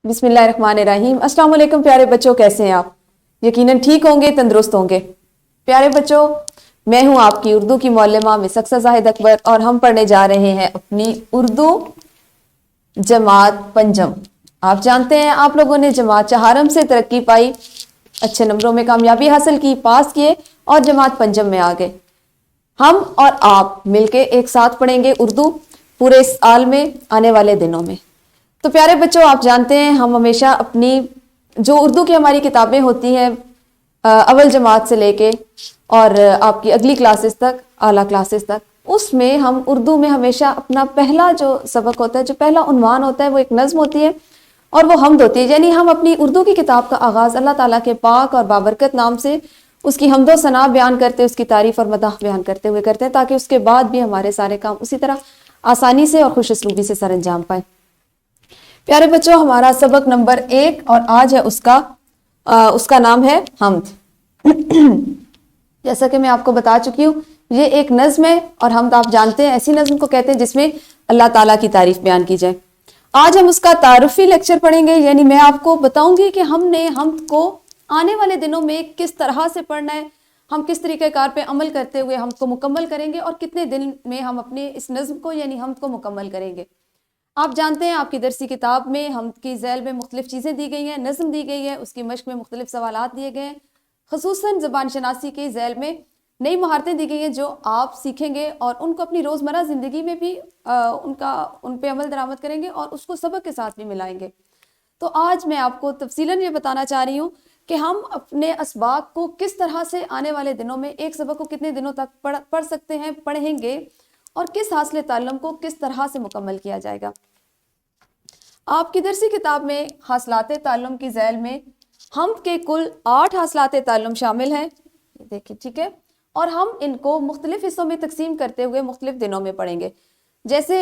बिस्मिल्लाहिर्रहमानिर्रहीम। अस्सलाम वालेकुम प्यारे बच्चों, कैसे हैं आप? यकीनन ठीक होंगे, तंदुरुस्त होंगे। प्यारे बच्चों, मैं हूं आपकी उर्दू की मौल्लिमा मिस अक्सर जाहिद अकबर और हम पढ़ने जा रहे हैं अपनी उर्दू जमात पंजम। आप जानते हैं आप लोगों ने जमात चहारम से तरक्की पाई, अच्छे नंबरों में कामयाबी हासिल की, पास किए और जमात पंजम में आ गए। हम और आप मिलके एक साथ पढ़ेंगे उर्दू पूरे इस साल में, आने वाले दिनों में। तो प्यारे बच्चों, आप जानते हैं हम हमेशा अपनी जो उर्दू की हमारी किताबें होती हैं अव्वल जमात से लेके और आपकी अगली क्लासेस तक, आला क्लासेस तक, उसमें हम उर्दू में हमेशा अपना पहला जो सबक होता है, जो पहला उन्वान होता है, वो एक नज़्म होती है और वो हमद होती है। यानी हम अपनी उर्दू की किताब का आगाज़ अल्लाह ताला के पाक और बाबरकत नाम से उसकी हम्दो सना बयान करते, उसकी तारीफ़ और मदाह बयान करते हुए करते हैं, ताकि उसके बाद भी हमारे सारे काम उसी तरह आसानी से और खुश उसलूबी से सर अंजाम पाए। प्यारे बच्चों, हमारा सबक नंबर 1 और आज है उसका नाम है हमद। जैसा कि मैं आपको बता चुकी हूँ, ये एक नज़्म है और हमद आप जानते हैं ऐसी नज़्म को कहते हैं जिसमें अल्लाह ताला की तारीफ बयान की जाए। आज हम उसका तारुफी लेक्चर पढ़ेंगे, यानी मैं आपको बताऊंगी कि हमने हमद को आने वाले दिनों में किस तरह से पढ़ना है, हम किस तरीक़ेकार पे अमल करते हुए हमद को मुकम्मल करेंगे और कितने दिन में हम अपने इस नज़्म को यानी हमद को मुकम्मल करेंगे। आप जानते हैं आपकी दरसी किताब में हमद की ज़ैल में मुख्तलिफ चीज़ें दी गई हैं, नज़्म दी गई है, उसकी मश्क में मुख्तलिफ सवालात दिए गए हैं, ख़ुसूसन ज़बान शनासी के ज़ैल में नई महारतें दी गई हैं जो आप सीखेंगे और उनको अपनी रोज़मर्रा ज़िंदगी में भी उन पे अमल दरामद करेंगे और उसको सबक के साथ भी मिलाएंगे। तो आज मैं आपको तफसीलन ये बताना चाह रही हूँ कि हम अपने असबाक को किस तरह से आने वाले दिनों में एक सबक को कितने दिनों तक पढ़ सकते हैं, पढ़ेंगे और किस हासिल ताल्लुम को किस तरह से मुकम्मल किया जाएगा। आपकी दरसी किताब में हासिलाते ताल्लुम की ज़ैल में हमद के कुल 8 हासिलाते ताल्लुम शामिल हैं, देखिए, ठीक है, और हम इनको मुख्तलिफ हिस्सों में तकसीम करते हुए मुख्तलिफ दिनों में पढ़ेंगे। जैसे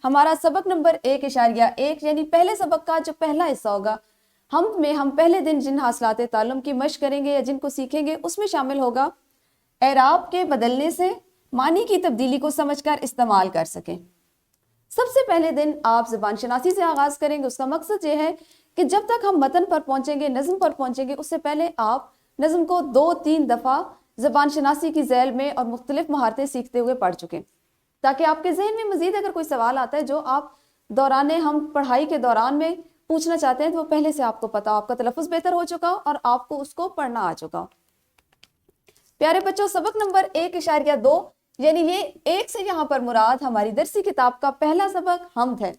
हमारा सबक नंबर 1.1 यानी पहले सबक का जो पहला हिस्सा होगा हमद में, हम पहले दिन जिन हासिलाते ताल्लुम की मश्क करेंगे या जिनको सीखेंगे उसमें शामिल होगा एराब के बदलने से मानी की तब्दीली को समझकर इस्तेमाल कर सकें। सबसे पहले दिन आप ज़बान शनासी से आगाज़ करेंगे। उसका मकसद ये है कि जब तक हम मतन पर पहुंचेंगे, नज़्म पर पहुंचेंगे, उससे पहले आप नज़्म को 2-3 दफ़ा ज़बान शनासी की ज़ैल में और मुख्तलिफ महारतें सीखते हुए पढ़ चुकें, ताकि आपके जहन में मज़ीद अगर कोई सवाल आता है जो आप दौरान हम पढ़ाई के दौरान में पूछना चाहते हैं तो वो पहले से आपको पता हो, आपका तलफ़ुज़ बेहतर हो चुका हो और आपको उसको पढ़ना आ चुका हो। प्यारे बच्चों, सबक नंबर 1.2 यानी ये 1 से यहाँ पर मुराद हमारी दरसी किताब का पहला सबक हमद है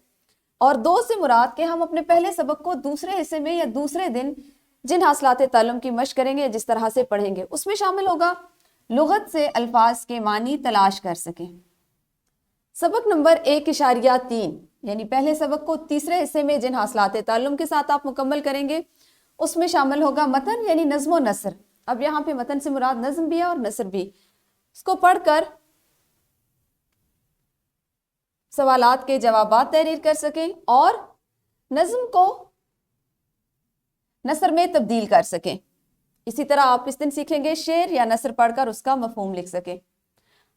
और 2 से मुराद के हम अपने पहले सबक को दूसरे हिस्से में या दूसरे दिन जिन हासिलाते ताल्लुम की मश्क करेंगे, जिस तरह से पढ़ेंगे, उसमें शामिल होगा लुगत से अल्फाज के मानी तलाश कर सकें। सबक नंबर 1.3 यानी पहले सबक को तीसरे हिस्से में जिन हासिलाते ताल्लुम के साथ आप मुकम्मल करेंगे उसमें शामिल होगा मतन यानी नज़्म व नसर। अब यहाँ पे मतन से मुराद नज़्म भी है और नसर भी। इसको पढ़कर सवालात के जवाबात तहरीर कर सकें और नज़्म को नसर में तब्दील कर सकें। इसी तरह आप इस दिन सीखेंगे शेर या नसर पढ़कर उसका मफहूम लिख सकें।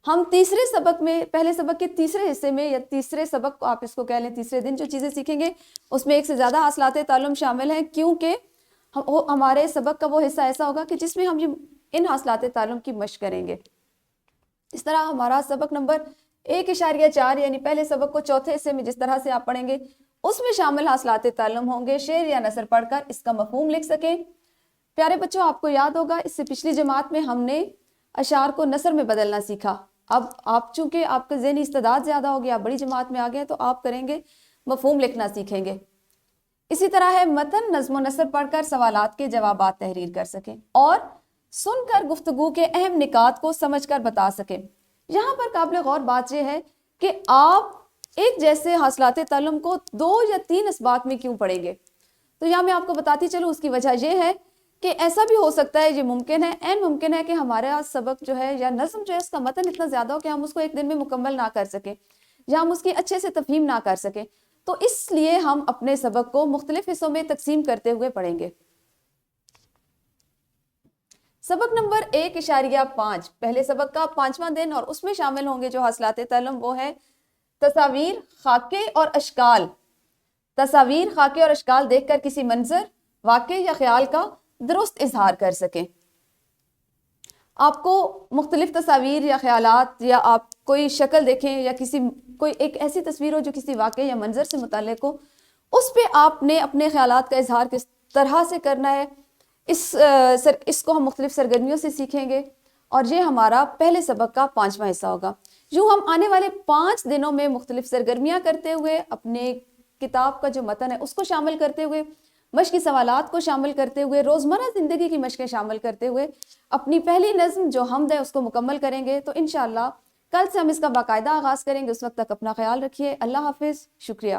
हम तीसरे सबक में, पहले सबक के तीसरे हिस्से में या तीसरे सबक को आप इसको कह लें, तीसरे दिन जो चीज़ें सीखेंगे उसमें 1 से ज़्यादा हासिलाते ताल्लुम शामिल हैं, क्योंकि हमारे सबक का वो हिस्सा ऐसा होगा कि जिसमें हम इन हासिलाते ताल्लुम की मश्क करेंगे। इस तरह हमारा सबक नंबर 1.4 यानी पहले सबक को चौथे हिस्से में जिस तरह से आप पढ़ेंगे उसमें शामिल हासिलाते ताल्लुम होंगे शेर या नसर पढ़कर इसका मफहूम लिख सकें। प्यारे बच्चों, आपको याद होगा इससे पिछली जमात में हमने अशार को नसर में बदलना सीखा। अब आप चूंकि आपका ज़हनी इस्तेदाद ज़्यादा हो गया, आप बड़ी जमात में आ गए, तो आप करेंगे मफहूम लिखना सीखेंगे। इसी तरह है मतन नज़्म नसर पढ़कर सवालात के जवाबात तहरीर कर सकें और सुनकर गुफ्तगू के अहम निकात को समझकर बता सकें। यहाँ पर काबिल गौर बात यह है कि आप एक जैसे हासिलाते ताल्लुम को 2 या 3 असबाक में क्यों पढ़ेंगे। तो यहाँ मैं आपको बताती चलूँ, उसकी वजह यह है कि ऐसा भी हो सकता है, ये मुमकिन है, ऐन मुमकिन है कि हमारा सबक जो है या नज़्म जो है उसका मतन इतना ज़्यादा हो कि हम उसको एक दिन में मुकम्मल ना कर सकें या हम उसकी अच्छे से तफहीम ना कर सकें। तो इसलिए हम अपने सबक को मुख्तलिफ हिस्सों में तकसीम करते हुए पढ़ेंगे। सबक नंबर 1.5 पहले सबक का 5वां दिन और उसमें शामिल होंगे जो हासिलाते ताल्लुम, वो है तस्वीर, खाके और अशकाल। تصاویر، خاکے اور اشکال دیکھ کر کسی منظر، واقعے یا خیال کا درست اظہار کر سکیں۔ آپ کو مختلف تصاویر یا خیالات، یا آپ کوئی شکل دیکھیں یا کوئی ایک ایسی تصویر ہو جو کسی واقعے یا منظر سے متعلق ہو، اس پہ آپ نے اپنے خیالات کا اظہار کس طرح سے کرنا ہے، اس کو ہم مختلف سرگرمیوں سے سیکھیں گے، اور یہ ہمارا پہلے سبق کا 5واں حصہ ہوگا۔ یوں ہم آنے والے 5 دنوں میں مختلف سرگرمیاں کرتے ہوئے، اپنے کتاب کا جو متن ہے اس کو شامل کرتے ہوئے، مشقی سوالات کو شامل کرتے ہوئے، روزمرہ زندگی کی مشقیں شامل کرتے ہوئے اپنی پہلی نظم جو حمد ہے اس کو مکمل کریں گے۔ تو انشاءاللہ کل سے ہم اس کا باقاعدہ آغاز کریں گے۔ اس وقت تک اپنا خیال رکھیے۔ اللہ حافظ، شکریہ۔